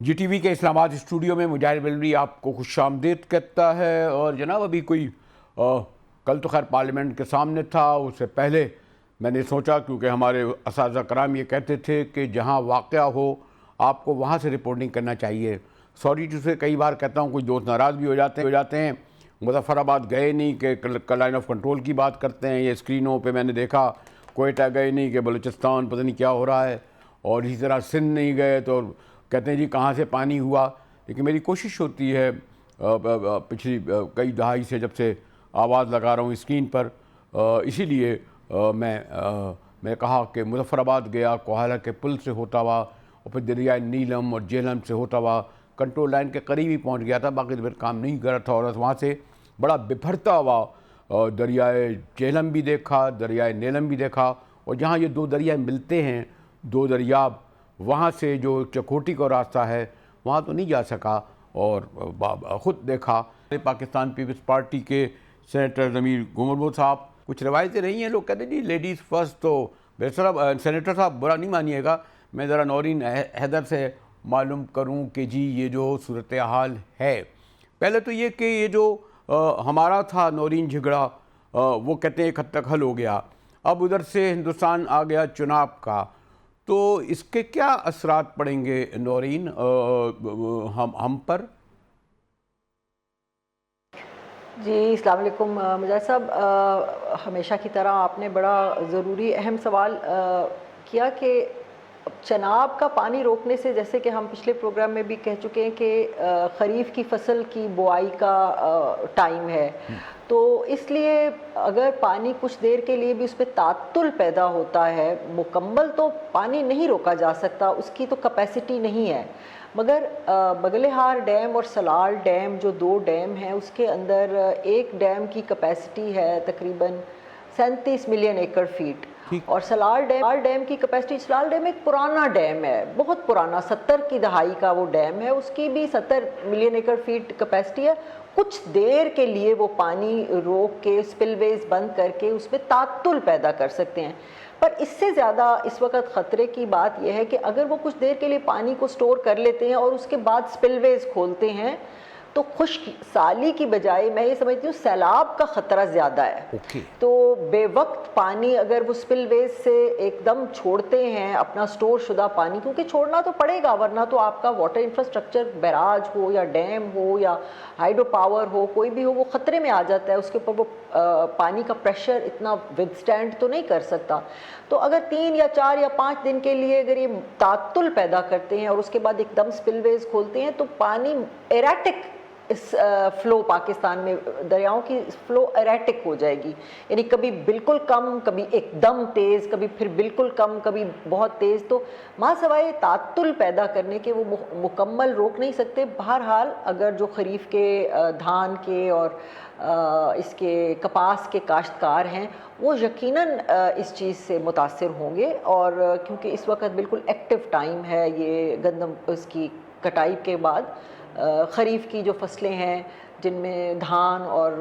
جی T V کے اسلام آباد studio میں مجاہد بلوری آپ کو خوش آمدید کہتا ہے۔ اور جناب ابھی کل تو خیر پارلیمنٹ کے سامنے تھا، اس سے پہلے میں نے سوچا کیونکہ ہمارے اساتذہ کرام یہ کہتے تھے کہ جہاں واقعہ ہو آپ کو وہاں سے رپورٹنگ کرنا چاہیے۔ سوری ٹو سے کئی بار کہتا ہوں، کچھ دوست ناراض بھی ہو جاتے ہیں، مظفر آباد گئے نہیں کہ لائن آف کنٹرول کی بات کرتے ہیں، یہ اسکرینوں پہ میں نے دیکھا کوئٹہ گئے نہیں کہ بلوچستان پتہ نہیں کیا ہو رہا ہے، اور اسی طرح سندھ نہیں گئے تو کہتے ہیں جی کہاں سے پانی ہوا۔ لیکن میری کوشش ہوتی ہے پچھلی کئی دہائی سے جب سے آواز لگا رہا ہوں اسکرین پر، اسی لیے میں کہا کہ مظفر آباد گیا، کوہالہ کے پل سے ہوتا ہوا اور پھر دریائے نیلم اور جہلم سے ہوتا ہوا کنٹرول لائن کے قریب ہی پہنچ گیا تھا، باقی تو پھر کام نہیں کر رہا تھا، اور وہاں سے بڑا بپھرتا ہوا دریائے جہلم بھی دیکھا، دریائے نیلم بھی دیکھا، اور جہاں یہ دو دریا ملتے ہیں، دو دریاب، وہاں سے جو چکوٹی کا راستہ ہے وہاں تو نہیں جا سکا، اور خود دیکھا۔ پاکستان پیپلز پارٹی کے سینیٹر ضمیر گھومر صاحب، کچھ روایتیں رہی ہیں، لوگ کہتے ہیں جی لیڈیز فرسٹ، تو سینیٹر صاحب برا نہیں مانیے گا، میں ذرا نورین حیدر سے معلوم کروں کہ جی یہ جو صورتحال ہے، پہلے تو یہ کہ یہ جو ہمارا تھا نورین جھگڑا، وہ کہتے ہیں ایک حد تک حل ہو گیا، اب ادھر سے ہندوستان آ گیا چناب کا، تو اس کے کیا اثرات پڑیں گے نورین ہم پر؟ جی السلام علیکم مجاہد صاحب، ہمیشہ کی طرح آپ نے بڑا ضروری اہم سوال کیا کہ چناب کا پانی روکنے سے، جیسے کہ ہم پچھلے پروگرام میں بھی کہہ چکے ہیں کہ خریف کی فصل کی بوائی کا ٹائم ہے، تو اس لیے اگر پانی کچھ دیر کے لیے بھی اس پہ تعطل پیدا ہوتا ہے، مکمل تو پانی نہیں روکا جا سکتا، اس کی تو کیپیسٹی نہیں ہے، مگر بغلہار ڈیم اور سلال ڈیم جو دو ڈیم ہیں، اس کے اندر ایک ڈیم کی کیپیسٹی ہے تقریباً 37 ملین ایکڑ فیٹ، اور سلال ڈیم کی کیپیسٹی، سلال ڈیم ایک پرانا ڈیم ہے، بہت پرانا، 70 کی دہائی کا وہ ڈیم ہے، اس کی بھی 70 ملین ایکڑ فیٹ کیپیسٹی ہے۔ کچھ دیر کے لیے وہ پانی روک کے سپل ویز بند کر کے اس میں تعطل پیدا کر سکتے ہیں، پر اس سے زیادہ اس وقت خطرے کی بات یہ ہے کہ اگر وہ کچھ دیر کے لیے پانی کو سٹور کر لیتے ہیں اور اس کے بعد سپل ویز کھولتے ہیں تو خشک سالی کی بجائے میں یہ سمجھتی ہوں سیلاب کا خطرہ زیادہ ہے۔ تو بے وقت پانی اگر وہ سپل ویز سے ایک دم چھوڑتے ہیں اپنا سٹور شدہ پانی، کیونکہ چھوڑنا تو پڑے گا ورنہ تو آپ کا واٹر انفراسٹرکچر بیراج ہو یا ڈیم ہو یا ہائیڈرو پاور ہو، کوئی بھی ہو، وہ خطرے میں آ جاتا ہے، اس کے اوپر وہ پانی کا پریشر اتنا ودسٹینڈ تو نہیں کر سکتا۔ تو اگر 3 یا 4 یا 5 دن کے لیے اگر یہ تعطل پیدا کرتے ہیں اور اس کے بعد ایک دم سپل ویز کھولتے ہیں تو پانی ایریٹک اس فلو، پاکستان میں دریاؤں کی فلو ایریٹک ہو جائے گی، یعنی کبھی بالکل کم، کبھی ایک دم تیز، کبھی پھر بالکل کم، کبھی بہت تیز، تو ماں سوائے تعطل پیدا کرنے کے وہ مکمل روک نہیں سکتے۔ بہرحال اگر جو خریف کے دھان کے اور اس کے کپاس کے کاشتکار ہیں وہ یقیناً اس چیز سے متاثر ہوں گے، اور کیونکہ اس وقت بالکل ایکٹیو ٹائم ہے یہ گندم اس کی کٹائی کے بعد، خریف کی جو فصلیں ہیں جن میں دھان اور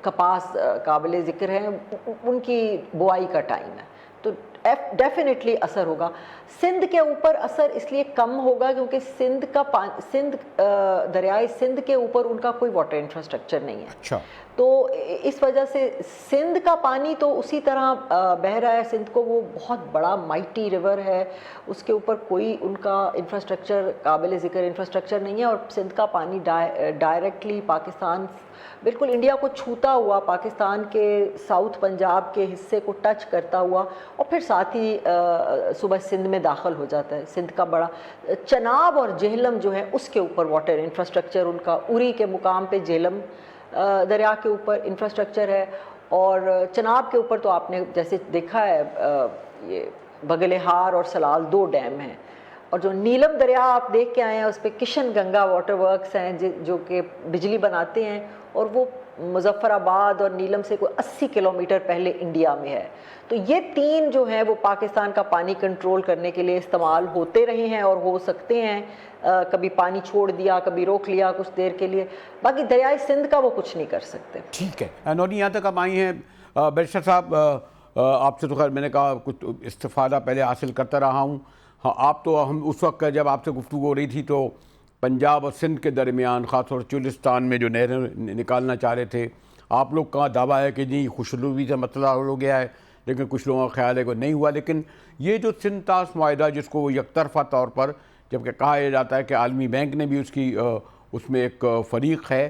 کپاس قابل ذکر ہیں ان کی بوائی کا ٹائم ہے، تو ڈیفینیٹلی اثر ہوگا۔ سندھ کے اوپر اثر اس لیے کم ہوگا کیونکہ دریائے سندھ کے اوپر ان کا کوئی واٹر انفراسٹرکچر نہیں ہے، اچھا، تو اس وجہ سے سندھ کا پانی تو اسی طرح بہہ رہا ہے، سندھ کو وہ بہت بڑا مائٹی ریور ہے، اس کے اوپر کوئی ان کا انفراسٹرکچر قابل ذکر انفراسٹرکچر نہیں ہے، اور سندھ کا پانی ڈائریکٹلی پاکستان، بالکل انڈیا کو چھوتا ہوا، پاکستان کے ساؤتھ پنجاب کے حصے کو ٹچ کرتا ہوا، اور پھر ساتھ ہی صوبہ سندھ میں داخل ہو جاتا ہے۔ سندھ کا بڑا چناب اور جہلم جو ہے اس کے اوپر واٹر انفراسٹرکچر ان کا، اری کے مقام پہ جہلم دریا کے اوپر انفراسٹرکچر ہے، اور چناب کے اوپر تو آپ نے جیسے دیکھا ہے یہ بغلہار اور سلال 2 ڈیم ہیں، اور جو نیلم دریا آپ دیکھ کے آئے ہیں اس پہ کشن گنگا واٹر ورکس ہیں جو کہ بجلی بناتے ہیں، اور وہ مظفر آباد اور نیلم سے کوئی 80 کلومیٹر پہلے انڈیا میں ہے، تو یہ 3 جو ہیں وہ پاکستان کا پانی کنٹرول کرنے کے لیے استعمال ہوتے رہے ہیں اور ہو سکتے ہیں، کبھی پانی چھوڑ دیا، کبھی روک لیا کچھ دیر کے لیے، باقی دریائے سندھ کا وہ کچھ نہیں کر سکتے۔ ٹھیک ہے نورین، یہاں تک آپ آئی ہیں، بیرسٹر صاحب آپ سے تو خیر میں نے کہا کچھ استفادہ پہلے حاصل کرتا رہا ہوں، ہاں آپ تو ہم اس وقت جب آپ سے گفتگو ہو رہی تھی تو پنجاب اور سندھ کے درمیان خاص طور چولستان میں جو نہریں نکالنا چاہ رہے تھے، آپ لوگ کا دعویٰ ہے کہ جی خوشروی سے مسئلہ ہو گیا ہے، لیکن کچھ لوگوں کا خیال ہے کہ نہیں ہوا. لیکن یہ جو سندھ طاس معاہدہ جس کو وہ یک طرفہ طور پر جبکہ کہا یہ جاتا ہے کہ عالمی بینک نے بھی اس میں ایک فریق ہے،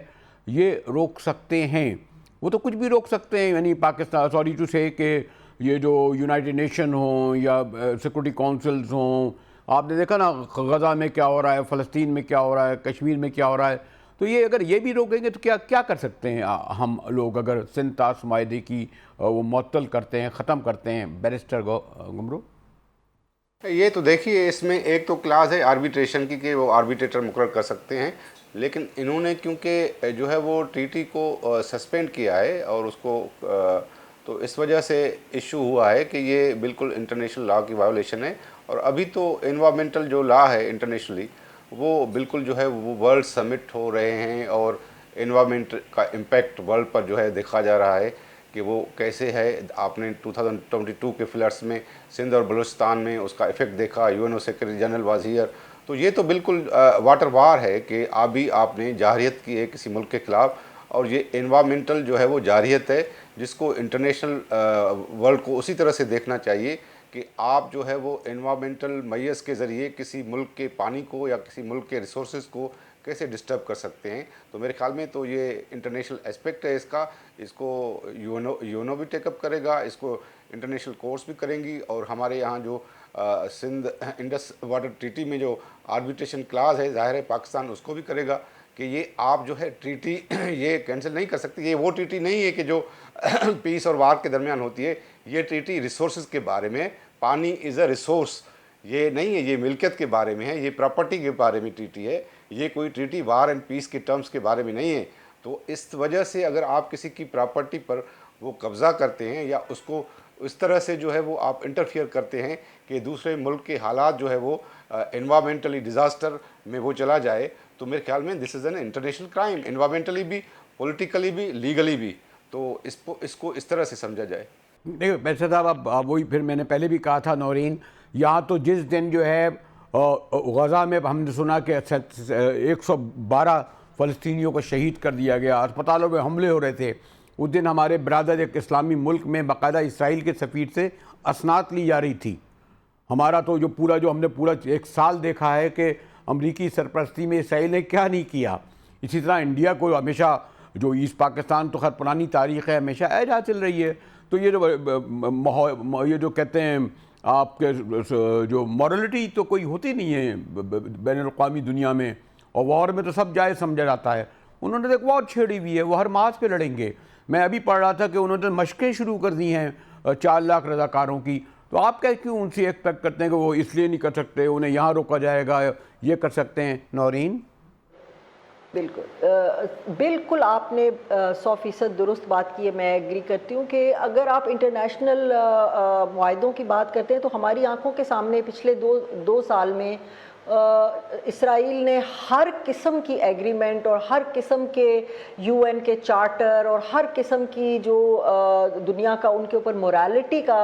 یہ روک سکتے ہیں. وہ تو کچھ بھی روک سکتے ہیں، یعنی پاکستان سوری ٹو سے کہ یہ جو یونائٹڈ نیشن ہوں یا سیکورٹی کونسلز ہوں، آپ نے دیکھا نا غزہ میں کیا ہو رہا ہے، فلسطین میں کیا ہو رہا ہے، کشمیر میں کیا ہو رہا ہے. تو یہ اگر یہ بھی روکیں گے تو کیا کر سکتے ہیں ہم لوگ اگر سندھ طاس معاہدے کی وہ معطل کرتے ہیں، ختم کرتے ہیں؟ بیرسٹر گمرو. یہ تو دیکھیے اس میں ایک تو کلاس ہے آربیٹریشن کی کہ وہ آربیٹریٹر مقرر کر سکتے ہیں، لیکن انہوں نے کیونکہ جو ہے وہ ٹریٹی کو سسپینڈ کیا ہے اور اس کو تو اس وجہ سے ایشو ہوا ہے کہ یہ بالکل انٹرنیشنل لا کی وائولیشن ہے. اور ابھی تو انوائرمنٹل جو لا ہے انٹرنیشنلی وہ بالکل جو ہے وہ ورلڈ سمٹ ہو رہے ہیں اور انوائرمنٹ کا امپیکٹ ورلڈ پر جو ہے دیکھا جا رہا ہے کہ وہ کیسے ہے. آپ نے 2022 کے فلڈس میں سندھ اور بلوچستان میں اس کا ایفیکٹ دیکھا، U N O secretary general was here. تو یہ تو بالکل واٹر وار ہے کہ ابھی آپ نے جارحیت کی ہے کسی ملک کے خلاف، اور یہ انوائرمنٹل جو ہے وہ جارحیت ہے جس کو انٹرنیشنل ورلڈ کو اسی طرح سے دیکھنا چاہیے کہ آپ جو ہے وہ انوائرمنٹل میئرز کے ذریعے کسی ملک کے پانی کو یا کسی ملک کے ریسورسز کو کیسے ڈسٹرب کر سکتے ہیں. تو میرے خیال میں تو یہ انٹرنیشنل اسپیکٹ ہے اس کو یونو بھی ٹیک اپ کرے گا، اس کو انٹرنیشنل کورٹس بھی کریں گی، اور ہمارے یہاں جو سندھ انڈس واٹر ٹریٹی میں جو آربیٹریشن کلاز ہے ظاہر ہے پاکستان اس کو بھی کرے گا کہ یہ آپ جو ہے ٹریٹی یہ کینسل نہیں کر سکتی. یہ وہ ٹریٹی نہیں ہے کہ جو پیس اور وار کے درمیان ہوتی ہے. یہ ٹریٹی ریسورسز کے بارے میں، پانی از اے ریسورس، یہ نہیں ہے یہ ملکیت کے بارے میں ہے، یہ پراپرٹی کے بارے میں ٹریٹی ہے. یہ کوئی ٹریٹی وار اینڈ پیس کے ٹرمز کے بارے میں نہیں ہے. تو اس وجہ سے اگر آپ کسی کی پراپرٹی پر وہ قبضہ کرتے ہیں یا اس کو اس طرح سے جو ہے وہ آپ انٹرفیئر کرتے ہیں کہ دوسرے ملک کے حالات جو ہے وہ انوائرمنٹلی ڈیزاسٹر میں وہ چلا جائے، تو میرے خیال میں this is an international crime, environmentally بھی، پولیٹیکلی بھی، لیگلی بھی. تو اس کو اس طرح سے سمجھا جائے. دیکھیں پیسہ صاحب، اب وہی پھر میں نے پہلے بھی کہا تھا نورین، یہاں تو جس دن جو ہے غزہ میں ہم نے سنا کہ 112 فلسطینیوں کو شہید کر دیا گیا، اسپتالوں میں حملے ہو رہے تھے، اس دن ہمارے برادر ایک اسلامی ملک میں باقاعدہ اسرائیل کے سفیر سے اسناد لی جا رہی تھی. ہمارا تو ہم نے پورا ایک سال دیکھا ہے کہ امریکی سرپرستی میں اسرائیل نے کیا نہیں کیا. اسی طرح انڈیا کو ہمیشہ جو ایسٹ پاکستان تو خیر پرانی تاریخ ہے، ہمیشہ ایجا چل رہی ہے. تو یہ جو کہتے ہیں آپ کے جو مورلٹی تو کوئی ہوتی نہیں ہے بین الاقوامی دنیا میں، اور وار میں تو سب جائز سمجھا جاتا ہے. انہوں نے ایک وار چھیڑی ہوئی ہے، وہ ہر مارچ پہ لڑیں گے. میں ابھی پڑھ رہا تھا کہ انہوں نے مشقیں شروع کر دی ہیں 4 لاکھ رضاکاروں کی. تو آپ کیوں ان سے ایکسپیکٹ کرتے ہیں کہ وہ اس لیے نہیں کر سکتے، انہیں یہاں روکا جائے گا، یہ کر سکتے ہیں؟ نورین. بالکل آپ نے 100% درست بات کی ہے. میں ایگری کرتی ہوں کہ اگر آپ انٹرنیشنل معاہدوں کی بات کرتے ہیں تو ہماری آنکھوں کے سامنے پچھلے دو سال میں اسرائیل نے ہر قسم کی ایگریمنٹ اور ہر قسم کے یو این کے چارٹر اور ہر قسم کی جو دنیا کا ان کے اوپر مورالٹی کا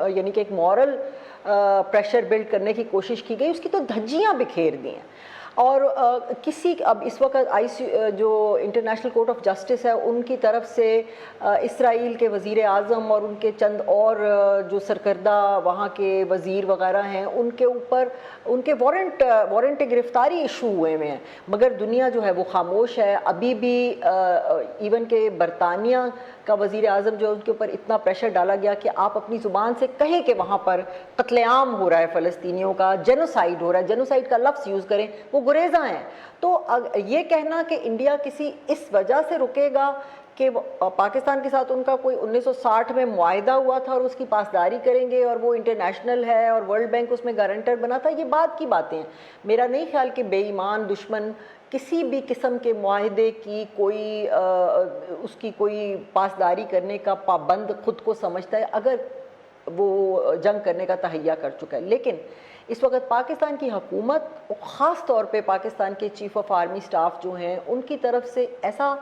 یعنی کہ ایک مورل پریشر بلڈ کرنے کی کوشش کی گئی، اس کی تو دھجیاں بکھیر دی ہیں. اور اب اس وقت جو انٹرنیشنل کورٹ آف جسٹس ہے ان کی طرف سے اسرائیل کے وزیر اعظم اور ان کے چند اور جو سرکردہ وہاں کے وزیر وغیرہ ہیں ان کے اوپر ان کے وارنٹ گرفتاری ایشو ہوئے ہیں، مگر دنیا جو ہے وہ خاموش ہے. ابھی بھی ایون کہ برطانیہ کا وزیر اعظم جو ان کے اوپر اتنا پریشر ڈالا گیا کہ آپ اپنی زبان سے کہیں کہ وہاں پر قتل عام ہو رہا ہے فلسطینیوں کا، جینوسائیڈ ہو رہا ہے، جینوسائیڈ کا لفظ یوز کریں، وہ گریزاں ہیں. تو یہ کہنا کہ انڈیا کسی اس وجہ سے رکے گا کہ پاکستان کے ساتھ ان کا کوئی 1960 میں معاہدہ ہوا تھا اور اس کی پاسداری کریں گے اور وہ انٹرنیشنل ہے اور ورلڈ بینک اس میں گارنٹر بنا تھا، یہ بات کی باتیں ہیں. میرا نہیں خیال کہ بے ایمان دشمن کسی بھی قسم کے معاہدے کی اس کی کوئی پاسداری کرنے کا پابند خود کو سمجھتا ہے اگر وہ جنگ کرنے کا تہیہ کر چکا ہے. لیکن اس وقت پاکستان کی حکومت، خاص طور پہ پاکستان کے چیف آف آرمی سٹاف جو ہیں، ان کی طرف سے ایسا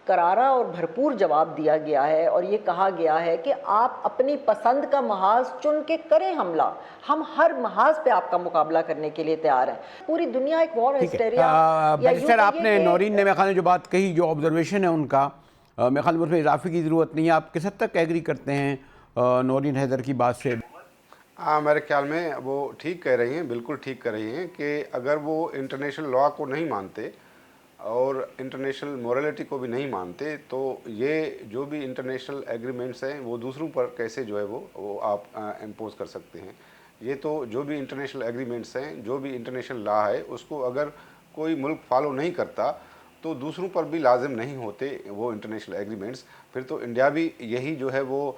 کرارا اور بھرپور جواب دیا گیا ہے اور یہ کہا گیا ہے کہ آپ اپنی پسند کا محاذ چن کے کریں حملہ، ہم ہر محاذ پہ آپ کا مقابلہ کرنے کے لیے تیار ہیں۔ پوری دنیا ایک وار ہسٹیریا بیرسٹر آپ نے نورین نے میرے خیال میں جو بات کہی، جو آبزرویشن ہے ان کا، میرے خیال میں اس میں اضافے کی ضرورت نہیں ہے۔ آپ کس حد تک ایگری کرتے ہیں نورین حیدر کی بات سے؟ ہاں، میرے خیال میں وہ ٹھیک کہہ رہی ہیں، بالکل ٹھیک کہہ رہی ہیں کہ اگر وہ انٹرنیشنل لاء کو نہیں مانتے اور انٹرنیشنل مورالٹی کو بھی نہیں مانتے تو یہ جو بھی انٹرنیشنل ایگریمنٹس ہیں وہ دوسروں پر کیسے جو ہے وہ آپ امپوز کر سکتے ہیں۔ یہ تو جو بھی انٹرنیشنل ایگریمنٹس ہیں، جو بھی انٹرنیشنل لاء ہے، اس کو اگر کوئی ملک فالو نہیں کرتا تو دوسروں پر بھی لازم نہیں ہوتے وہ انٹرنیشنل ایگریمنٹس۔ پھر تو انڈیا بھی یہی جو ہے وہ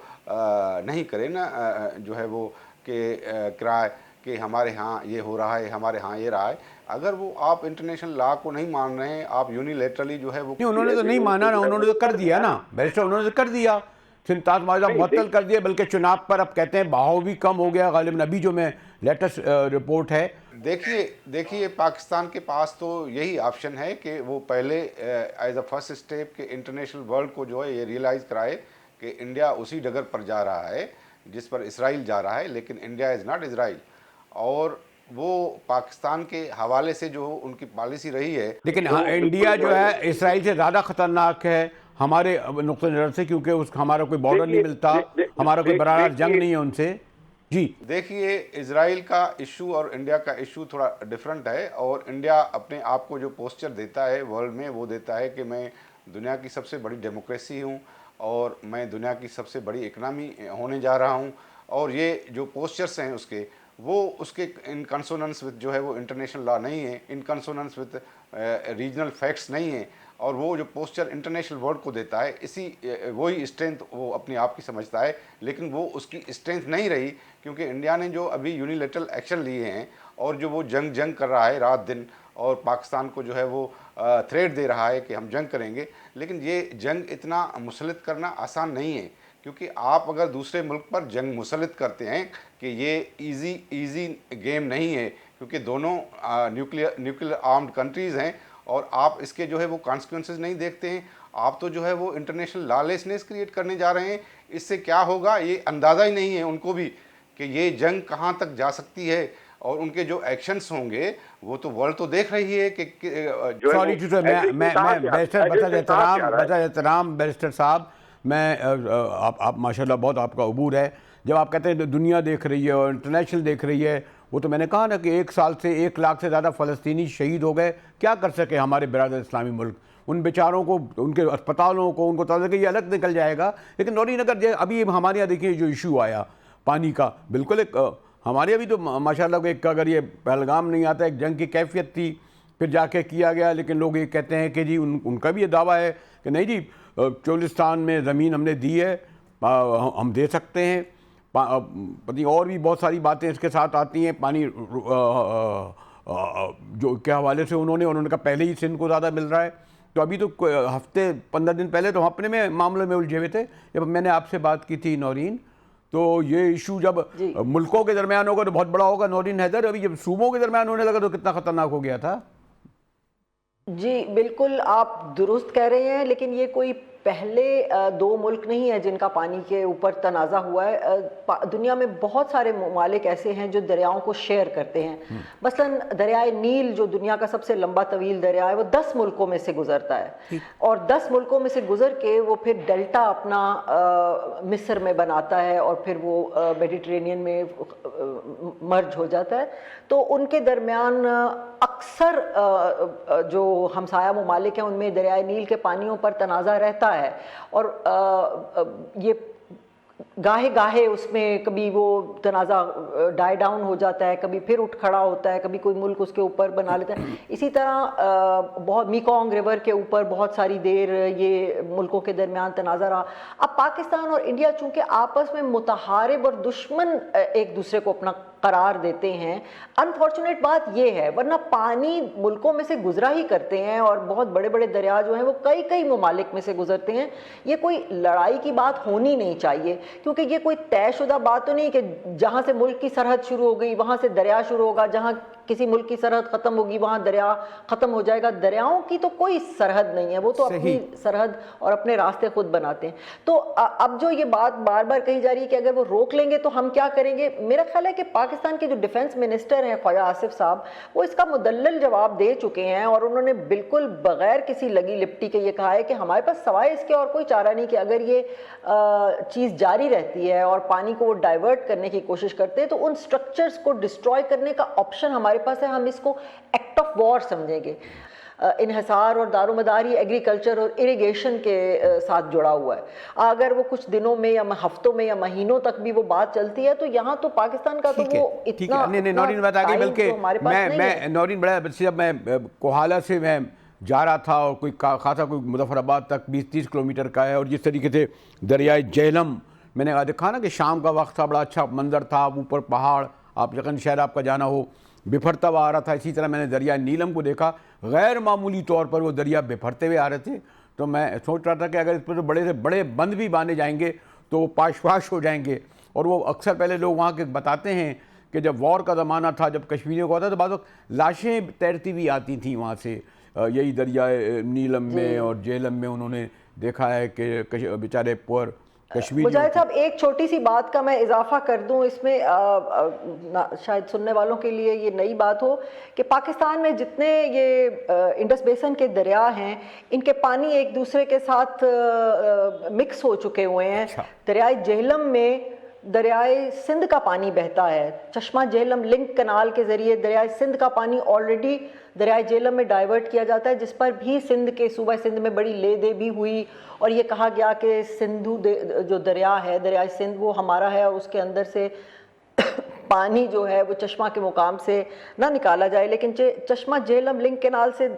نہیں کرے نا، جو ہے وہ کہ کرائے کہ ہمارے ہاں یہ ہو رہا ہے، ہمارے ہاں یہ رہا ہے۔ اگر وہ آپ انٹرنیشنل لاء کو نہیں مان رہے ہیں، آپ یونیلیٹرلی جو ہے وہ نہیں، انہوں نے تو نہیں مانا نا، انہوں نے تو کر دیا نا بیرسٹر، انہوں نے تو کر دیا، سنتاز معاہدہ معطل کر دیا، بلکہ چناب پر اب کہتے ہیں بہاؤ بھی کم ہو گیا غالباً، ابھی جو میں لیٹسٹ رپورٹ ہے۔ دیکھیے پاکستان کے پاس تو یہی آپشن ہے کہ وہ پہلے ایز اے فرسٹ اسٹیپ کہ انٹرنیشنل ورلڈ کو جو ہے یہ ریئلائز کرائے کہ انڈیا اسی ڈگر پر جا رہا ہے جس پر اسرائیل جا رہا ہے، لیکن انڈیا از ناٹ اسرائیل۔ اور وہ پاکستان کے حوالے سے جو ان کی پالیسی رہی ہے، لیکن انڈیا جو ہے اسرائیل سے زیادہ خطرناک ہے ہمارے نقطہ نظر سے، کیونکہ اس ہمارا کوئی بارڈر نہیں ملتا، ہمارا کوئی براہ راست جنگ نہیں ہے ان سے۔ جی دیکھیے اسرائیل کا ایشو اور انڈیا کا ایشو تھوڑا ڈیفرنٹ ہے، اور انڈیا اپنے آپ کو جو پوسچر دیتا ہے ورلڈ میں وہ دیتا ہے کہ میں دنیا کی سب سے بڑی ڈیموکریسی ہوں اور میں دنیا کی سب سے بڑی اکنامی ہونے جا رہا ہوں، اور یہ جو پوسچرس ہیں اس کے وہ اس کے ان کنسوننس وتھ جو ہے وہ انٹرنیشنل لاء نہیں ہے، ان کنسوننس وتھ ریجنل فیکٹس نہیں ہیں، اور وہ جو پوسچر انٹرنیشنل ورلڈ کو دیتا ہے اسی وہی اسٹرینتھ وہ اپنے آپ کی سمجھتا ہے، لیکن وہ اس کی اسٹرینتھ نہیں رہی، کیونکہ انڈیا نے جو ابھی یونیلیٹرل ایکشن لیے ہیں اور جو وہ جنگ کر رہا ہے رات دن، اور پاکستان کو جو ہے وہ تھریٹ دے رہا ہے کہ ہم جنگ کریں گے، لیکن یہ جنگ اتنا مسلط کرنا آسان نہیں ہے، کیونکہ آپ اگر دوسرے ملک پر جنگ مسلط کرتے ہیں کہ یہ ایزی گیم نہیں ہے، کیونکہ دونوں نیوکلیئر آرمڈ کنٹریز ہیں، اور آپ اس کے جو ہے وہ کانسیکوینسز نہیں دیکھتے ہیں، آپ تو جو ہے وہ انٹرنیشنل لا لیسنس کریٹ کرنے جا رہے ہیں۔ اس سے کیا ہوگا یہ اندازہ ہی نہیں ہے ان کو بھی کہ یہ جنگ کہاں تک جا سکتی ہے، اور ان کے جو ایکشنز ہوں گے وہ تو ورلڈ تو دیکھ رہی ہے کہ سوری میں بیرسٹر بطور احترام بیرسٹر صاحب، میں آپ ماشاءاللہ بہت آپ کا عبور ہے، جب آپ کہتے ہیں دنیا دیکھ رہی ہے اور انٹرنیشنل دیکھ رہی ہے، وہ تو میں نے کہا نا کہ ایک سال سے 1 لاکھ سے زیادہ فلسطینی شہید ہو گئے، کیا کر سکے ہمارے برادر اسلامی ملک؟ ان بیچاروں کو، ان کے اسپتالوں کو، ان کو تو کہ یہ الگ نکل جائے گا، لیکن نورین اگر ابھی ہمارے یہاں دیکھیں جو ایشو آیا پانی کا، بالکل ایک ہمارے ابھی تو ماشاءاللہ ایک اگر یہ پہلگام نہیں آتا، ایک جنگ کی کیفیت تھی، پھر جا کے کیا گیا، لیکن لوگ یہ کہتے ہیں کہ جی ان کا بھی یہ دعویٰ ہے کہ نہیں جی چولستان میں زمین ہم نے دی ہے، ہم دے سکتے ہیں، پتہ اور بھی بہت ساری باتیں اس کے ساتھ آتی ہیں، پانی جو کے حوالے سے انہوں نے کہا پہلے ہی سندھ کو زیادہ مل رہا ہے، تو ابھی تو ہفتے 15 دن پہلے تو ہم اپنے میں معاملے میں الجھے ہوئے تھے، جب میں نے آپ سے بات کی تھی نورین، تو یہ ایشو جب ملکوں کے درمیان ہوگا تو بہت بڑا ہوگا نورین حیدر، ابھی جب صوبوں کے درمیان ہونے لگا تو کتنا خطرناک ہو گیا تھا۔ جی بالکل آپ درست کہہ رہے ہیں، لیکن یہ کوئی پہلے 2 ملک نہیں ہیں جن کا پانی کے اوپر تنازع ہوا ہے۔ دنیا میں بہت سارے ممالک ایسے ہیں جو دریاؤں کو شیئر کرتے ہیں، مثلاً دریائے نیل جو دنیا کا سب سے لمبا طویل دریا ہے وہ 10 ملکوں میں سے گزرتا ہے، اور 10 ملکوں میں سے گزر کے وہ پھر ڈیلٹا اپنا مصر میں بناتا ہے اور پھر وہ میڈیٹرینین میں مرج ہو جاتا ہے، تو ان کے درمیان اکثر جو ہمسایہ ممالک ہیں ان میں دریائے نیل کے پانیوں پر تنازع رہتا ہے، اور یہ گاہے گاہے اس میں کبھی وہ تنازع ڈائی ڈاؤن ہو جاتا ہے، کبھی پھر اٹھ کھڑا ہوتا ہے، کبھی کوئی ملک اس کے اوپر بنا لیتا ہے، اسی طرح بہت میکونگ ریور کے اوپر بہت ساری دیر یہ ملکوں کے درمیان تنازع رہا۔ اب پاکستان اور انڈیا چونکہ آپس میں متحارب اور دشمن ایک دوسرے کو اپنا قرار دیتے ہیں، انفارچونیٹ بات یہ ہے، ورنہ پانی ملکوں میں سے گزرا ہی کرتے ہیں، اور بہت بڑے بڑے دریا جو ہیں وہ کئی ممالک میں سے گزرتے ہیں، یہ کوئی لڑائی کی بات ہونی نہیں چاہیے، کیونکہ یہ کوئی طے شدہ بات تو نہیں کہ جہاں سے ملک کی سرحد شروع ہو گئی وہاں سے دریا شروع ہوگا، جہاں کسی ملک کی سرحد ختم ہوگی وہاں دریا ختم ہو جائے گا. دریاؤں کی تو کوئی سرحد نہیں ہے, وہ تو اپنی سرحد اور اپنے راستے خود بناتے ہیں. تو اب جو یہ بات بار بار کہی جا رہی ہے کہ اگر وہ روک لیں گے تو ہم کیا کریں گے, میرا خیال ہے کہ پاکستان کے جو ڈیفنس منسٹر ہیں خواجہ آصف صاحب, وہ اس کا مدلل جواب دے چکے ہیں, اور انہوں نے بالکل بغیر کسی لگی لپٹی کے یہ کہا ہے کہ ہمارے پاس سوائے اس کے اور کوئی چارہ نہیں, کہ اگر یہ چیز جاری رہتی ہے اور پانی کو وہ ڈائیورٹ کرنے کی کوشش کرتے ہیں تو ان سٹرکچرز کو ڈسٹروائے کرنے کا آپشن ہمارے پاس ہے, ہم اس کو ایکٹ آف وار سمجھیں گے. انحصار اور دار و مدار ہی ایگریکلچر اور اریگیشن کے ساتھ جڑا ہوا ہے. اگر وہ کچھ دنوں میں یا ہفتوں میں یا مہینوں تک بھی وہ بات چلتی ہے تو یہاں تو پاکستان کا تو وہ اتنا نورین بات آ گئی, بلکہ میں نورین بڑا جب میں کوہالہ سے میں جا رہا تھا اور کوئی خاصا کوئی مظفر آباد تک 20-30 کلومیٹر کا ہے, اور جس طریقے سے دریائے جہلم میں نے دیکھا نا کہ شام کا وقت تھا, بڑا اچھا منظر تھا, اوپر پہاڑ, آپ یقین شہر آپ کا جانا ہو, بپھرتا ہوا آ رہا تھا. اسی طرح میں نے دریائے نیلم کو دیکھا, غیر معمولی طور پر وہ دریا بپھرتے ہوئے آ رہے تھے. تو میں سوچ رہا تھا کہ اگر اس پر بڑے سے بڑے بند بھی باندھے جائیں گے تو وہ پاش پاش ہو جائیں گے. اور وہ اکثر پہلے لوگ وہاں کے بتاتے ہیں کہ جب وار کا زمانہ تھا, جب کشمیریوں کو ہوتا تو بعض وقت لاشیں تیرتی ہوئی آتی تھیں وہاں سے, یہی دریائے نیلم میں اور جہلم میں انہوں نے دیکھا ہے کہ بیچارے پور کشمیری. مجاہد صاحب ایک چھوٹی سی بات کا میں اضافہ کر دوں اس میں, شاید سننے والوں کے لیے یہ نئی بات ہو, کہ پاکستان میں جتنے یہ انڈس بیسن کے دریا ہیں ان کے پانی ایک دوسرے کے ساتھ مکس ہو چکے ہوئے ہیں. دریائے جہلم میں دریائے سندھ کا پانی بہتا ہے, چشمہ جہلم لنک کنال کے ذریعے دریائے سندھ کا پانی آلریڈی دریائے جہلم میں ڈائیورٹ کیا جاتا ہے, جس پر بھی سندھ کے صوبہ سندھ میں بڑی لے دے بھی ہوئی, اور یہ کہا گیا کہ سندھو جو دریا ہے, دریائے سندھ, وہ ہمارا ہے, اور اس کے اندر سے پانی جو ہے وہ چشمہ کے مقام سے نہ نکالا جائے, لیکن چشمہ جہلم لنک کینال سے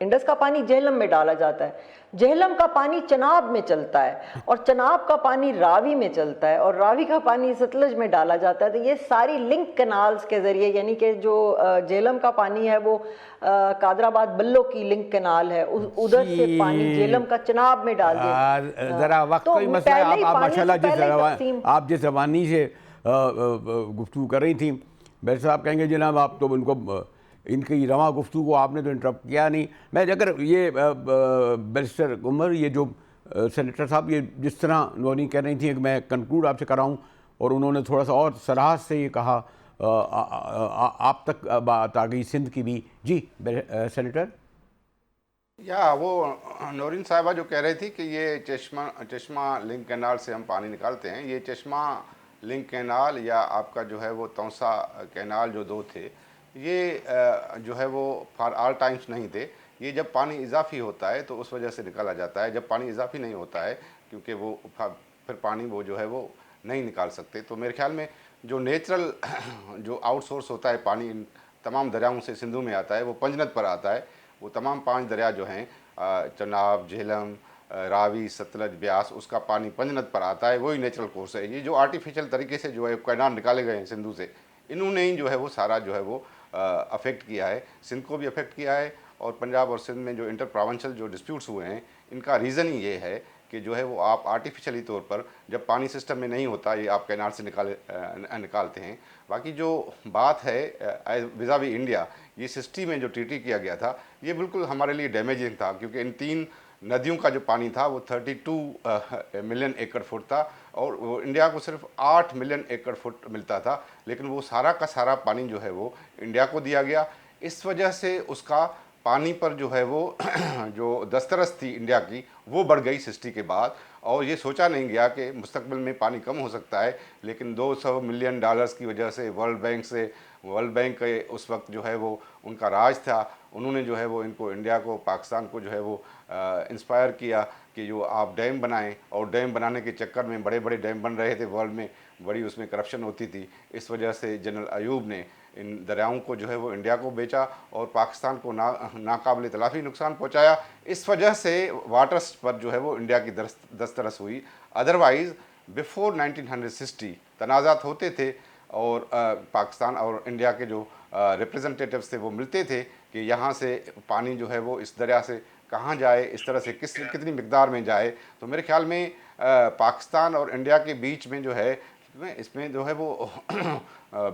انڈس کا پانی جہلم میں ڈالا جاتا ہے, جہلم کا پانی چناب میں چلتا ہے, اور چناب کا پانی راوی میں چلتا ہے, اور راوی کا پانی ستلج میں ڈالا جاتا ہے. تو یہ ساری لنک کنالز کے ذریعے, یعنی کہ جو جہلم کا پانی ہے وہ قادر آباد بلو کی لنک کنال ہے, ادھر سے پانی جہلم کا چناب میں ڈال دیا. ذرا وقت کا ہی مسئلہ ہے. آپ ماشاءاللہ آپ جس روانی سے گفتگو کر رہی تھیں, بیرسٹر صاحب کہیں گے جناب آپ تو ان کو ان کی رواں گفتگو کو آپ نے تو انٹرپٹ کیا نہیں. میں اگر یہ بیرسٹر عمر, یہ جو سینیٹر صاحب, یہ جس طرح نورین کہہ رہی تھیں کہ میں کنکلوڈ آپ سے کراؤں, اور انہوں نے تھوڑا سا اور صراحت سے یہ کہا, آپ تک بات آ گئی سندھ کی بھی. جی سینیٹر. یا وہ نورین صاحبہ جو کہہ رہی تھی کہ یہ چشمہ لنک کینال سے ہم پانی نکالتے ہیں, یہ چشمہ لنک کینال یا آپ کا جو ہے وہ تونسا کینال جو دو تھے, یہ جو ہے وہ فار آل ٹائمز نہیں تھے. یہ جب پانی اضافی ہوتا ہے تو اس وجہ سے نکالا جاتا ہے, جب پانی اضافی نہیں ہوتا ہے کیونکہ وہ پھر پانی وہ جو ہے وہ نہیں نکال سکتے. تو میرے خیال میں جو نیچرل جو آؤٹ سورس ہوتا ہے پانی ان تمام دریاؤں سے سندھو میں آتا ہے, وہ پنجنت پر آتا ہے. وہ تمام 5 دریا جو ہیں, چناب, جہلم, راوی, ستلج, بیاس, اس کا پانی پنجنت پر آتا ہے, وہی نیچرل کورس ہے. یہ جو آرٹیفیشل طریقے سے جو ہے کینال نکالے گئے ہیں سندھو سے, انہوں نے ہی جو ہے وہ سارا جو ہے وہ افیکٹ کیا ہے, سندھ کو بھی افیکٹ کیا ہے. اور پنجاب اور سندھ میں جو انٹر پروونشل جو ڈسپیوٹس ہوئے ہیں, ان کا ریزن ہی یہ ہے کہ جو ہے وہ آپ آرٹیفیشلی طور پر جب پانی سسٹم میں نہیں ہوتا, یہ آپ کینال سے نکالتے ہیں. باقی جو بات ہے وزاوی انڈیا, یہ 60 میں جو ٹریٹی کیا گیا تھا, یہ بالکل ہمارے لیے ڈیمیجنگ تھا, کیونکہ ان 3 ندیوں کا جو پانی تھا وہ 32 ملین ایکڑ فٹ تھا, اور وہ انڈیا کو صرف 8 ملین ایکڑ فٹ ملتا تھا. لیکن وہ سارا کا سارا پانی جو ہے وہ انڈیا کو دیا گیا. اس وجہ سے اس کا پانی پر جو ہے وہ جو دسترس تھی انڈیا کی, وہ بڑھ گئی 60 کے بعد. اور یہ سوچا نہیں گیا کہ مستقبل میں پانی کم ہو سکتا ہے, لیکن $200 ملین کی وجہ سے ورلڈ بینک کے اس وقت جو ہے وہ ان کا راج تھا, انہوں نے جو ہے وہ ان کو انڈیا کو, پاکستان کو جو ہے وہ انسپائر کیا کہ جو آپ ڈیم بنائیں. اور ڈیم بنانے کے چکر میں بڑے بڑے ڈیم بن رہے تھے ورلڈ میں, بڑی اس میں کرپشن ہوتی تھی. اس وجہ سے جنرل ایوب نے ان دریاؤں کو جو ہے وہ انڈیا کو بیچا اور پاکستان کو ناقابل تلافی نقصان پہنچایا. اس وجہ سے واٹرس پر جو ہے وہ انڈیا کی دسترس ہوئی. ادروائز بیفور 1960 تنازعات ہوتے تھے, اور پاکستان اور انڈیا کے جو ریپریزنٹیٹیوز تھے وہ ملتے تھے کہ یہاں سے پانی جو ہے وہ اس دریا سے کہاں جائے, اس طرح سے کتنی مقدار میں جائے. تو میرے خیال میں پاکستان اور انڈیا کے بیچ میں جو ہے اس میں جو ہے وہ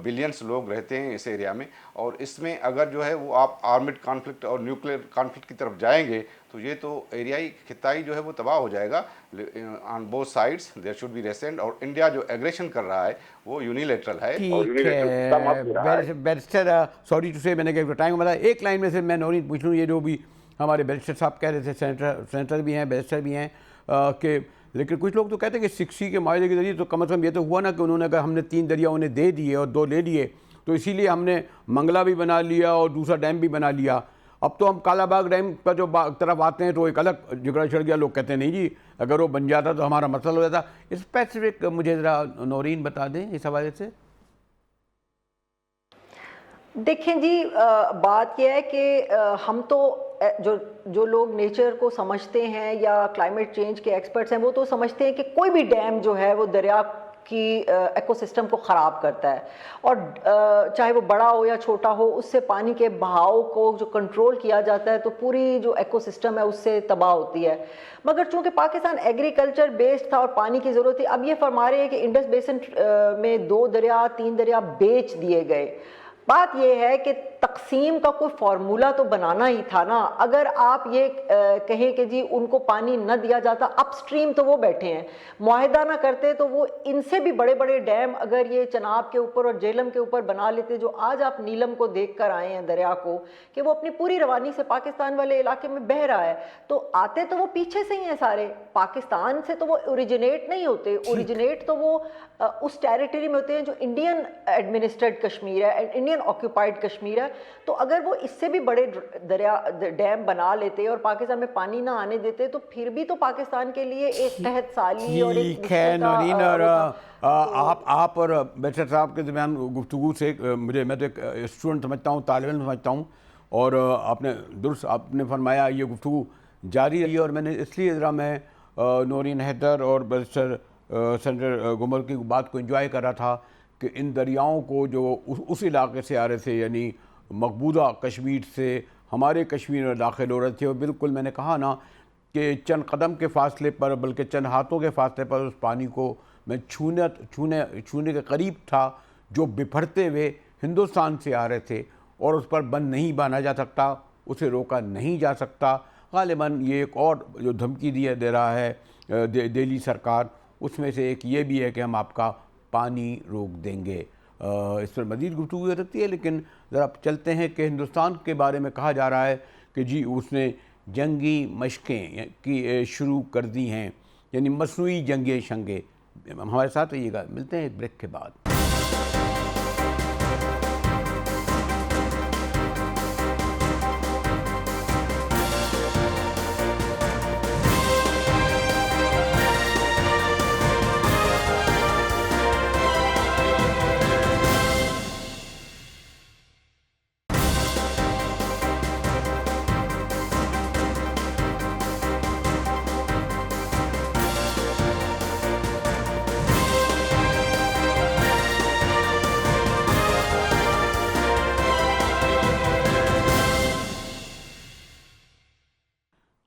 بلینس لوگ رہتے ہیں اس ایریا میں، اور اس میں اگر جو ہے وہ آپ آرمڈ کانفلکٹ اور نیوکلیئر کانفلکٹ کی طرف جائیں گے تو یہ تو ایریائی خطائی جو ہے وہ تباہ ہو جائے گا on both sides. There should be recent. اور انڈیا جو ایگریشن کر رہا ہے وہ یونیلیٹرل ہے. ٹھیک ہے بیرسٹر، سوری ٹو سے میں نے کہ ٹائم بتایا، ایک لائن میں سے میں نورین پوچھ لوں، یہ جو بھی ہمارے بیرسٹر صاحب کہہ رہے تھے، سینیٹر بھی ہیں، بیرسٹر بھی ہیں، کہ لیکن کچھ لوگ تو کہتے ہیں کہ 60 کے معاہدے کے ذریعے تو کم از کم یہ تو ہوا نا کہ انہوں نے کہا ہم نے 3 دریا انہیں دے دیے اور 2 لے لیے، تو اسی لیے ہم نے منگلہ بھی بنا لیا اور دوسرا ڈیم بھی بنا لیا. اب تو ہم کالا باغ ڈیم پر جو طرف آتے ہیں تو ایک الگ جھگڑا چھڑ گیا، لوگ کہتے ہیں نہیں جی اگر وہ بن جاتا تو ہمارا مسئلہ ہو جاتا. اسپیسیفک مجھے ذرا نورین بتا دیں اس حوالے سے. دیکھیں جی، بات یہ ہے کہ ہم تو جو لوگ نیچر کو سمجھتے ہیں یا کلائمیٹ چینج کے ایکسپرٹس ہیں وہ تو سمجھتے ہیں کہ کوئی بھی ڈیم جو ہے وہ دریا کی ایکو سسٹم کو خراب کرتا ہے، اور چاہے وہ بڑا ہو یا چھوٹا ہو، اس سے پانی کے بہاؤ کو جو کنٹرول کیا جاتا ہے تو پوری جو ایکو سسٹم ہے اس سے تباہ ہوتی ہے. مگر چونکہ پاکستان ایگریکلچر بیسڈ تھا اور پانی کی ضرورت تھی، اب یہ فرما رہے ہیں کہ انڈس بیسن میں 2 دریا 3 دریا بیچ دیے گئے. بات یہ ہے کہ تقسیم کا کوئی فارمولہ تو بنانا ہی تھا نا. اگر آپ یہ کہیں کہ جی ان کو پانی نہ دیا جاتا، اپ سٹریم تو وہ بیٹھے ہیں، معاہدہ نہ کرتے تو وہ ان سے بھی بڑے بڑے ڈیم اگر یہ چناب کے اوپر اور جہلم کے اوپر بنا لیتے، جو آج آپ نیلم کو دیکھ کر آئے ہیں دریا کو کہ وہ اپنی پوری روانی سے پاکستان والے علاقے میں بہہ رہا ہے، تو آتے تو وہ پیچھے سے ہی ہیں سارے، پاکستان سے تو وہ اوریجنیٹ نہیں ہوتے. اوریجنیٹ تو وہ اس ٹیریٹری میں ہوتے ہیں جو انڈین ایڈمنسٹرڈ کشمیر ہے، انڈین آکوپائڈ کشمیر ہے. تو اگر وہ اس سے بھی بڑے دریا ڈیم بنا لیتے اور پاکستان میں پانی نہ آنے دیتے تو پھر بھی تو پاکستان کے لیے ایک قحط سالی اور ایک ٹھیک ہے نورین، اور آپ اور بیرسٹر صاحب کے درمیان گفتگو سے میں تو ایک اسٹوڈنٹ سمجھتا ہوں، طالب علم سمجھتا ہوں، اور آپ نے درست آپ نے فرمایا یہ گفتگو جاری رہی ہے. اور میں نے اس لیے ذرا میں نورین حیدر اور بیرسٹر سینیٹر گمر کی بات کو انجوائے کر رہا تھا کہ ان دریاؤں کو جو اس علاقے سے آ رہے تھے، یعنی مقبوضہ کشمیر سے ہمارے کشمیر میں داخل ہو رہے تھے، اور بالکل میں نے کہا نا کہ چند قدم کے فاصلے پر بلکہ چند ہاتھوں کے فاصلے پر اس پانی کو میں چھونے کے قریب تھا، جو بپھرتے ہوئے ہندوستان سے آ رہے تھے، اور اس پر بند نہیں باندھا جا سکتا، اسے روکا نہیں جا سکتا. غالباً یہ ایک اور جو دھمکی دے رہا ہے دہلی سرکار، اس میں سے ایک یہ بھی ہے کہ ہم آپ کا پانی روک دیں گے. اس پر مزید گفتگو ہو سکتی ہے، لیکن ذرا چلتے ہیں کہ ہندوستان کے بارے میں کہا جا رہا ہے کہ جی اس نے جنگی مشقیں کی شروع کر دی ہیں، یعنی مصنوعی جنگیں شنگیں. ہمارے ساتھ رہیے گا، ملتے ہیں بریک کے بعد.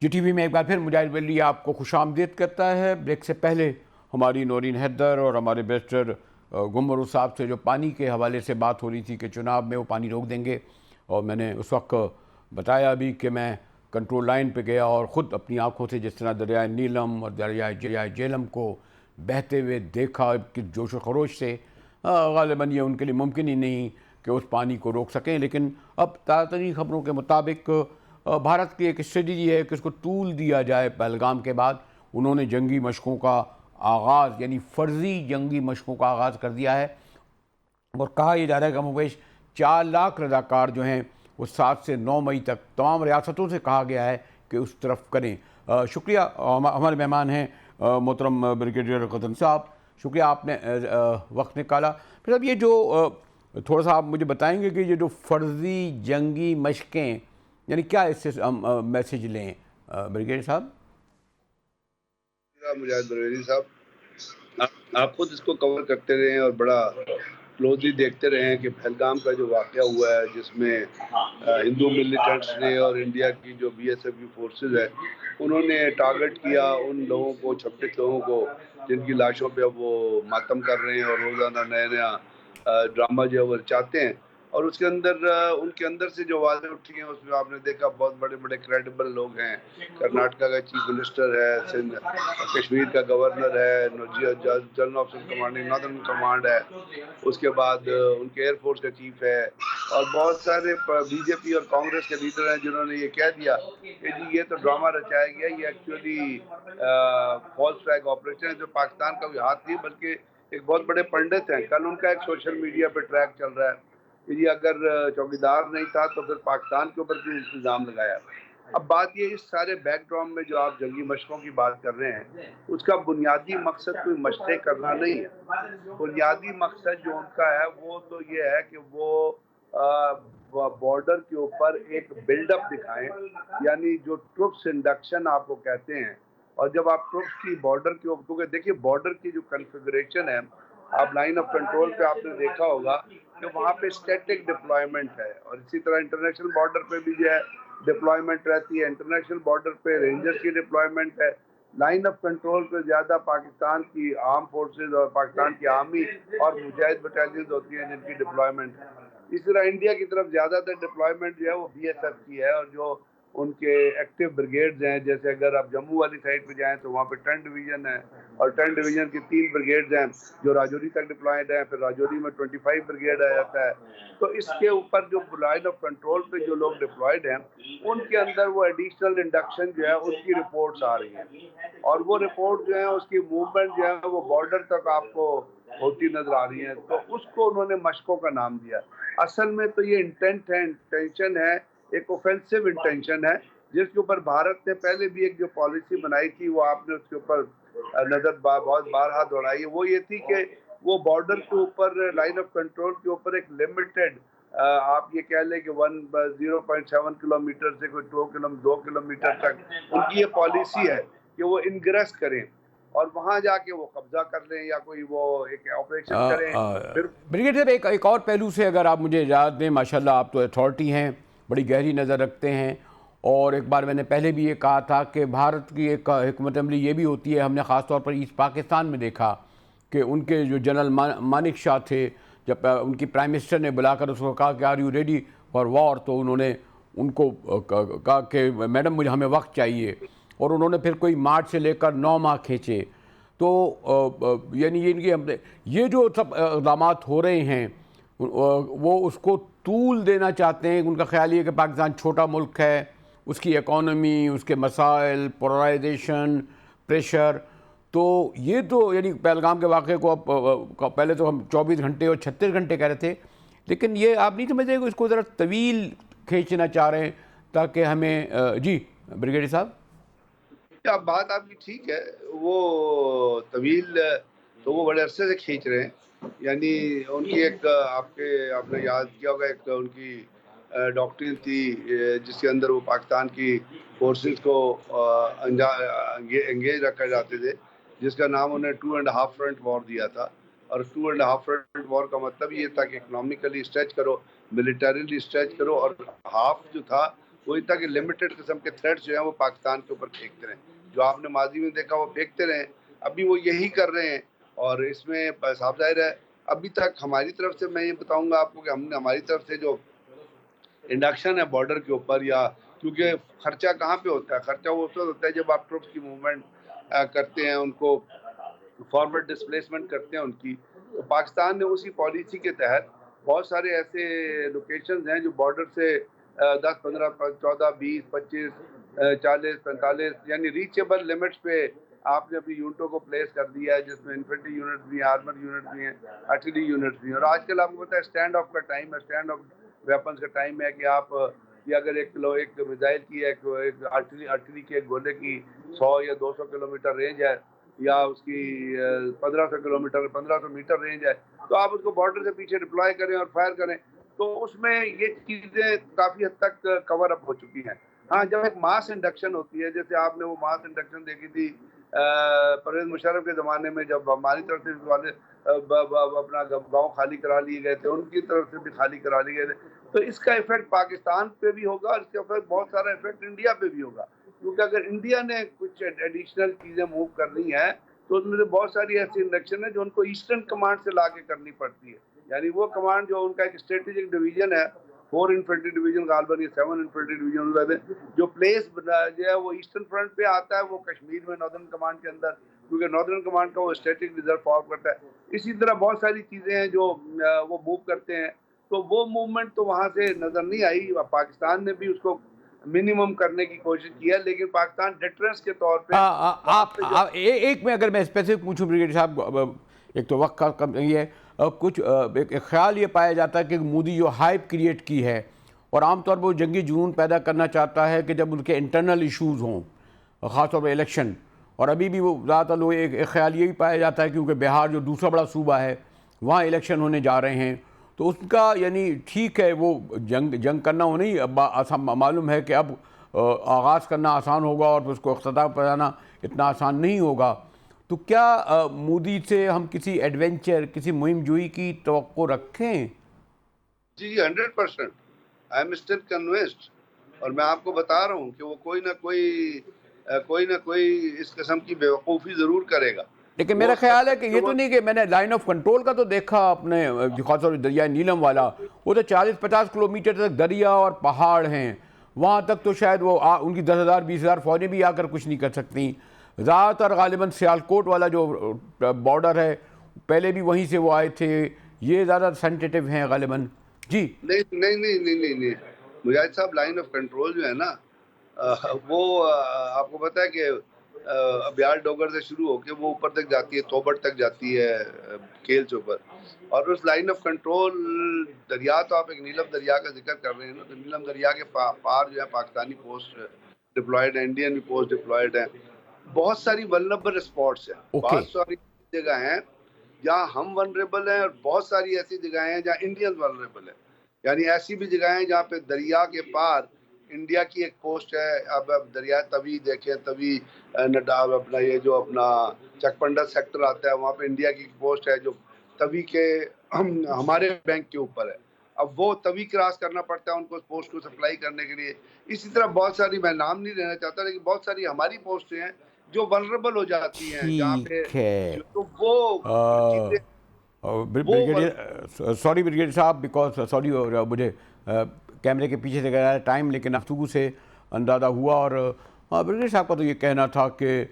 جی ٹی وی میں ایک بار پھر مجاہد ویلری آپ کو خوش آمدید کرتا ہے. بریک سے پہلے ہماری نورین حیدر اور ہمارے بیرسٹر گمر صاحب سے جو پانی کے حوالے سے بات ہو رہی تھی کہ چناب میں وہ پانی روک دیں گے، اور میں نے اس وقت بتایا بھی کہ میں کنٹرول لائن پہ گیا اور خود اپنی آنکھوں سے جس طرح دریائے نیلم اور دریائے جہلم کو بہتے ہوئے دیکھا کس جوش و خروش سے. غالباً یہ ان کے لیے ممکن ہی نہیں کہ اس پانی کو روک سکیں، لیکن اب تازہ ترین خبروں کے مطابق بھارت کی ایک اسٹریٹجی ہے کہ اس کو طول دیا جائے. پہلگام کے بعد انہوں نے جنگی مشقوں کا آغاز، یعنی فرضی جنگی مشقوں کا آغاز کر دیا ہے، اور کہا یہ جا رہا ہے کہ مبیش 4 لاکھ رضاکار جو ہیں وہ 7 سے 9 مئی تک تمام ریاستوں سے کہا گیا ہے کہ اس طرف کریں. شکریہ. ہمارے مہمان ہیں محترم بریگیڈیئر قطن صاحب، شکریہ آپ نے وقت نکالا. پھر اب یہ جو تھوڑا سا آپ مجھے بتائیں گے کہ یہ جو فرضی جنگی مشقیں، یعنی کیا اس سے ہم میسیج لیں بریگیڈیئر صاحب؟ مجاہد بریلوی صاحب، آپ خود اس کو کور کرتے رہے ہیں اور بڑا کلوزلی دیکھتے رہے ہیں کہ پہلگام کا جو واقعہ ہوا ہے جس میں ہندو ملیٹنٹس نے اور انڈیا کی جو BSF کی فورسز ہے انہوں نے ٹارگٹ کیا ان لوگوں کو، 26 لوگوں کو جن کی لاشوں پہ اب وہ ماتم کر رہے ہیں اور روزانہ نیا نیا ڈرامہ جو ہے وہ چاہتے ہیں. اور اس کے اندر ان کے اندر سے جو آوازیں اٹھی ہیں اس میں آپ نے دیکھا بہت بڑے بڑے کریڈیبل لوگ ہیں. کرناٹکا کا چیف منسٹر ہے, سندھ کشمیر کا گورنر ہے, general officer commanding northern command ہے, اس کے بعد ان کے ایئر فورس کا چیف ہے, اور بہت سارے بی جے پی اور کانگریس کے لیڈر ہیں جنہوں نے یہ کہہ دیا کہ جی یہ تو ڈرامہ رچایا گیا, یہ ایکچولی فالس فلیگ آپریشن ہے جو پاکستان کا بھی ہاتھ نہیں بلکہ ایک بہت بڑے پنڈت ہیں. کل ان کا ایک سوشل میڈیا پہ ٹریک چل رہا ہے کہ جی اگر چوکیدار نہیں تھا تو پھر پاکستان کے اوپر بھی الزام لگایا. اب بات یہ اس سارے بیک گراؤنڈ میں جو آپ جنگی مشقوں کی بات کر رہے ہیں اس کا بنیادی مقصد کوئی مشقیں کرنا نہیں ہے. بنیادی مقصد جو ان کا ہے وہ تو یہ ہے کہ وہ بارڈر کے اوپر ایک بلڈ اپ دکھائیں, یعنی جو ٹروپس انڈکشن آپ کو کہتے ہیں. اور جب آپ ٹروپس کی بارڈر کے اوپر, کیونکہ دیکھیے بارڈر کی جو کنفیگریشن ہے, آپ لائن آف کنٹرول پہ آپ نے دیکھا ہوگا کہ وہاں پہ اسٹیٹک ڈپلائمنٹ ہے, اور اسی طرح انٹرنیشنل بارڈر پہ بھی جو ہے ڈپلائمنٹ رہتی ہے. انٹرنیشنل بارڈر پہ رینجر کی ڈپلائمنٹ ہے. لائن آف کنٹرول پہ زیادہ پاکستان کی آرم فورسز اور پاکستان کی آرمی اور مجاہد بٹالینز ہوتی ہیں جن کی ڈپلائمنٹ ہے. اس طرح انڈیا کی طرف زیادہ تر ڈپلائمنٹ جو ہے وہ بی ایس ایف کی ہے, اور جو ان کے ایکٹیو بریگیڈز ہیں, جیسے اگر آپ جموں والی سائڈ پہ جائیں تو وہاں پہ 10 ڈویژن ہے, اور 10 ڈویژن کی 3 بریگیڈز ہیں جو راجوری تک ڈپلائڈ ہیں, پھر راجوری میں 25 بریگیڈ آ جاتا ہے. تو اس کے اوپر جو لائن آف کنٹرول پہ جو لوگ ڈپلائڈ ہیں ان کے اندر وہ ایڈیشنل انڈکشن جو ہے اس کی رپورٹس آ رہی ہیں, اور وہ رپورٹ جو ہے اس کی موومنٹ جو ہے وہ بارڈر تک آپ کو ہوتی نظر آ رہی ہیں. تو اس کو انہوں نے مشقوں کا نام دیا. اصل میں تو یہ انٹینٹ ہے, انٹینشن ہے, ایک اوفینسو انٹینشن ہے جس کے اوپر بھارت نے پہلے بھی ایک جو پالیسی بنائی تھی وہ آپ نے اس کے اوپر نظر بہت بارہا دوڑائی ہے. وہ یہ تھی کہ وہ بارڈر کے اوپر لائن آف کنٹرول کے اوپر ایک لمیٹڈ آپ یہ کہہ لیں کہ 0.7 کلومیٹر سے کوئی 2 کلومیٹر تک ان کی یہ پالیسی ہے کہ وہ انگریس کریں اور وہاں جا کے وہ قبضہ کر لیں یا کوئی وہ ایک آپریشن کریں. پھر بریگیڈ صاحب ایک اور پہلو سے اگر آپ مجھے اجازت دیں, ماشاءاللہ آپ تو اتھارٹی ہیں, بڑی گہری نظر رکھتے ہیں, اور ایک بار میں نے پہلے بھی یہ کہا تھا کہ بھارت کی ایک حکمت عملی یہ بھی ہوتی ہے, ہم نے خاص طور پر ایسٹ پاکستان میں دیکھا کہ ان کے جو جنرل مانک شاہ تھے, جب ان کی پرائم منسٹر نے بلا کر اس کو کہا کہ are you ready for war, تو انہوں نے ان کو کہا کہ میڈم مجھے ہمیں وقت چاہیے, اور انہوں نے پھر کوئی 8 سے لے کر 9 ماہ کھینچے. تو یعنی یہ جو سب اقدامات ہو رہے ہیں وہ اس کو طول دینا چاہتے ہیں. ان کا خیال یہ کہ پاکستان چھوٹا ملک ہے, اس کی اکانومی, اس کے مسائل, پولرائزیشن, پریشر, تو یہ تو یعنی پہلگام کے واقعے کو اب پہلے تو ہم 24 گھنٹے اور 36 گھنٹے کہہ رہے تھے, لیکن یہ آپ نہیں سمجھتے کہ اس کو ذرا طویل کھینچنا چاہ رہے ہیں تاکہ ہمیں جی بریگیڈیئر صاحب. بات آپ کی ٹھیک ہے, وہ طویل تو وہ بڑے عرصے سے کھینچ رہے ہیں. یعنی ان کی ایک آپ نے یاد کیا ہوگا ایک ان کی ڈاکٹرین تھی جس کے اندر وہ پاکستان کی فورسز کو انگیج رکھا جاتے تھے, جس کا نام انہیں 2.5 فرنٹ وار دیا تھا. اور 2.5 فرنٹ وار کا مطلب یہ تھا کہ اکنامکلی اسٹریچ کرو, ملیٹریلی اسٹریچ کرو, اور ہاف جو تھا وہی تھا کہ لمیٹڈ قسم کے تھریٹس جو ہیں وہ پاکستان کے اوپر پھینکتے رہیں. جو آپ نے ماضی میں دیکھا وہ پھینکتے رہیں, ابھی وہ یہی کر رہے ہیں. اور اس میں صاف ظاہر ہے ابھی تک ہماری طرف سے میں یہ بتاؤں گا آپ کو کہ ہم نے ہماری طرف سے جو انڈکشن ہے بارڈر کے اوپر, یا کیونکہ خرچہ کہاں پہ ہوتا ہے, خرچہ وہ اس وقت ہوتا ہے جب آپ ٹروپس کی موومنٹ کرتے ہیں, ان کو فارورڈ ڈسپلیسمنٹ کرتے ہیں ان کی. تو پاکستان نے اسی پالیسی کے تحت بہت سارے ایسے لوکیشنز ہیں جو بارڈر سے 10, 15, 14, 20, 25, 40, 45 یعنی ریچیبل لمٹس پہ آپ نے اپنی یونٹوں کو پلیس کر دیا ہے, جس میں انفینٹری یونٹ بھی ہیں, آرمر یونٹ بھی ہیں, آرٹلری یونٹ بھی ہیں. اور آج کل آپ کو پتہ ہے اسٹینڈ آف کا ٹائم ہے, اسٹینڈ آف ویپنس کا ٹائم ہے کہ آپ یہ اگر ایک میزائل کی ایک آرٹلری کے گولے کی 100 یا 200 کلومیٹر رینج ہے, یا اس کی 1500 کلومیٹر 1500 میٹر رینج ہے, تو آپ اس کو بارڈر سے پیچھے ڈپلوائے کریں اور فائر کریں. تو اس میں یہ چیزیں کافی حد تک کور اپ ہو چکی ہیں. ہاں جب ایک ماس انڈکشن ہوتی ہے, جیسے آپ نے وہ ماس انڈکشن دیکھی تھی پرویز مشرف کے زمانے میں, جب ہماری طرف سے اپنا گاؤں خالی کرا لیے گئے تھے, ان کی طرف سے بھی خالی کرا لیے گئے تھے. تو اس کا ایفیکٹ پاکستان پہ بھی ہوگا, اور اس کا بہت سارا ایفیکٹ انڈیا پہ بھی ہوگا, کیونکہ اگر انڈیا نے کچھ ایڈیشنل چیزیں موو کرنی ہیں تو اس میں سے بہت ساری ایسی انڈکشن ہے جو ان کو ایسٹرن کمانڈ سے لا کے کرنی پڑتی ہے. یعنی وہ کمانڈ جو ان کا ایک اسٹریٹجک ڈویژن ہے 4 انفینٹری ڈویژن غالباً یہ 7 انفینٹری ڈویژن جو پلیس جو ہے وہ ایسٹرن فرنٹ پہ آتا ہے وہ کشمیر میں ناردرن کمانڈ کے اندر, کیونکہ ناردرن کمانڈ کا وہ اسٹریٹجک ریزرو فارم کرتا ہے. اسی طرح بہت ساری چیزیں ہیں جو وہ موو کرتے ہیں, تو وہ موومنٹ تو وہاں سے نظر نہیں آئی. پاکستان نے بھی اس کو منیمم کرنے کی کوشش کی ہے, لیکن پاکستان ڈیٹرنس کے طور پہ آپ ایک میں اگر میں اسپیسیفک پوچھوں بریگیڈیئر صاحب, ایک تو وقت کا کم نہیں ہے, کچھ ایک خیال یہ پایا جاتا ہے کہ مودی جو ہائپ کریٹ کی ہے اور عام طور پر وہ جنگی جنون پیدا کرنا چاہتا ہے کہ جب ان کے انٹرنل ایشوز ہوں, خاص طور پر الیکشن, اور ابھی بھی وہ زیادہ تر لوگ ایک خیال یہی پایا جاتا ہے کیونکہ بہار جو دوسرا بڑا صوبہ ہے وہاں الیکشن ہونے جا رہے ہیں, تو اس کا یعنی ٹھیک ہے وہ جنگ کرنا وہ نہیں, معلوم ہے کہ اب آغاز کرنا آسان ہوگا اور اس کو اختتام پر جانا اتنا آسان نہیں ہوگا. تو کیا مودی سے ہم کسی ایڈونچر, کسی مہم جوئی کی توقع رکھیں؟ جی 100% آئی ایم اسٹل کنوینسڈ, اور میں آپ کو بتا رہا ہوں کہ وہ کوئی نہ کوئی اس قسم کی بیوقوفی ضرور کرے گا. لیکن میرا خیال ہے کہ یہ تو نہیں کہ میں نے لائن آف کنٹرول کا تو دیکھا اپنے خاص طور پر دریائے نیلم والا, وہ تو 40-50 کلومیٹر تک دریا اور پہاڑ ہیں, وہاں تک تو شاید وہ ان کی 10,000-20,000 فوجیں بھی آ کر کچھ نہیں کر سکتی. زیادہ تر غالباً سیالکوٹ والا جو بارڈر ہے پہلے بھی وہیں سے وہ آئے تھے, یہ زیادہ سینسیٹیو ہیں غالباً. جی نہیں مجاہد صاحب, لائن آف کنٹرول جو ہے نا وہ آپ کو پتہ ہے کہ ابیال ڈوگر سے شروع ہو کے وہ اوپر تک جاتی ہے, توبٹ تک جاتی ہے کیل سے اوپر, اور اس لائن آف کنٹرول دریا, تو آپ ایک نیلم دریا کا ذکر کر رہے ہیں نا, تو نیلم دریا کے پار جو ہے پاکستانی پوسٹ ڈپلائڈ ہیں, انڈین بھی پوسٹ ڈپلائڈ ہیں. بہت ساری ولنریبل اسپاٹس ہیں, بہت ساری جگہ ہیں جہاں ہم ولنریبل ہیں, اور بہت ساری ایسی جگہیں ہیں جہاں انڈین ولنریبل ہیں. یعنی ایسی بھی جگہیں ہیں جہاں پہ دریا کے پار انڈیا کی ایک پوسٹ ہے. اب دریا توی دیکھیں, توی نڈال اپنا یہ جو اپنا چکپنڈا سیکٹر آتا ہے وہاں پہ انڈیا کی پوسٹ ہے جو توی کے ہمارے بینک کے اوپر ہے. اب وہ توی کراس کرنا پڑتا ہے ان کو اس پوسٹ کو سپلائی کرنے کے لیے. اسی طرح بہت ساری, میں نام نہیں لینا چاہتا, لیکن بہت ساری ہماری پوسٹیں ہیں جو ولنریبل ہو جاتی ہیں جہاں پہ تو وہ چیزیں. سوری بریگیڈیئر صاحب, بیکاز سوری مجھے کیمرے کے پیچھے سے گیا ٹائم, لیکن گفتگو سے اندازہ ہوا. اور بریگیڈیئر صاحب کا تو یہ کہنا تھا کہ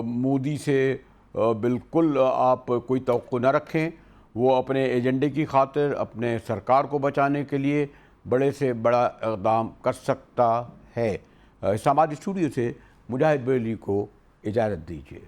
مودی سے بالکل آپ کوئی توقع نہ رکھیں, وہ اپنے ایجنڈے کی خاطر اپنے سرکار کو بچانے کے لیے بڑے سے بڑا اقدام کر سکتا ہے. اسلام آباد اسٹوڈیو سے مجاہد بریلوی کو اجازت دیجیے.